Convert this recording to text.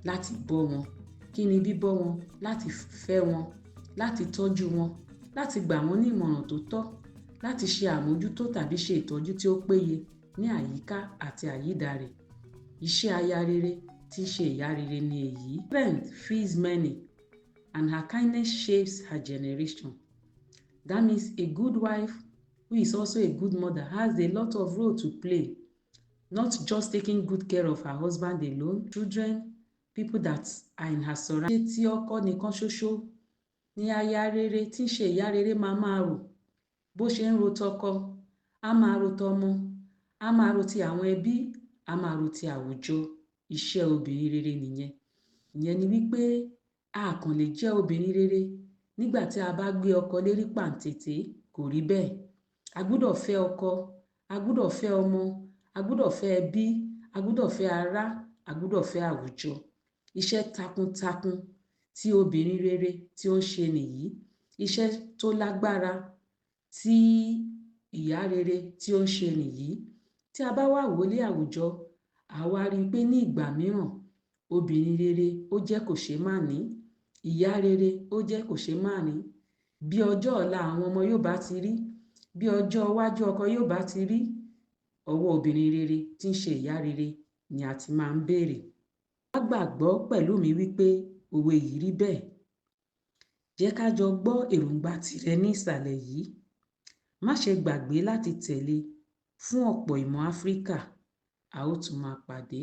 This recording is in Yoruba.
láti bọ́ wọn. Kí ni bíbọ́ wọn? Láti fẹ́ wọn, láti tọ́jú wọn, láti gbà wọ́n ní ìmọ̀ràn tó tọ́, láti ṣe àmójútó tàbí ṣe ìtọ́jú tí ó péye ní àyíká àti àyídà rẹ̀. Iṣẹ́ aya rere tí í ṣe ìyá rere ni èyí. Strength feeds many and her kindness shapes her generation. That means a good wife who is also a good mother has a lot of role to play, not just taking good care of her husband alone, children, people that are in her surroundings. Ṣé tí ọkọ nìkan ṣoṣo ni aya rere tí ń ṣe ìyá rere máa rò? Bó ṣe ń ro tọkọ, á máa ro tọmọ, á máa ro ti àwọn ẹbí, á máa ro ti àwùjọ. Iṣẹ́ obìnrin rere nìyẹn. Ìyẹn ni wípé a kàn lè jẹ́ obìnrin rere nígbà tí a bá gbé ọkọ lérí pàǹtẹ̀tẹ̀. Kò rí bẹ́ẹ̀. A gbúdọ̀ fẹ́ ọkọ, a gbúdọ̀ fẹ́ ọmọ, a gbúdọ̀ fẹ́ ẹbí, a gbúdọ̀ fẹ́ ará, a gbúdọ̀ fẹ́ àwùjọ. Iṣẹ́ takuntakun tí obìnrin rere tí ó ń ṣe nìyí. Iṣẹ́ tó lágbára tí ìyá rere tí ó ń ṣe nìyí. Tí a bá wá wò lé àwùjọ, àwa rí i pé ní ìgbà mìíràn obìnrin rere ó jẹ́ kòṣeémánìí, ìyá rere ó jẹ́ kòṣeémánìí. Bí ọjọ́ ọ̀la àwọn ọmọ yóò bá ti rí, bí ọjọ́ iwájú ọkọ yóò bá ti rí, ọwọ́ obìnrin rere tí ń ṣe ìyá rere ni a ti máa ń béèrè. Wá gbàgbọ́ pẹ̀lú mi wípé òwe yìí rí bẹ́ẹ̀. Jẹ́ ká jọ gbọ́ èròǹgbà tirẹ̀ ní ìsàlẹ̀ yìí. Má ṣe gbàgbé láti tẹ̀lé fún ọ̀pọ̀ ìmọ̀ Áfíríkà. A ó tún máa pàdé.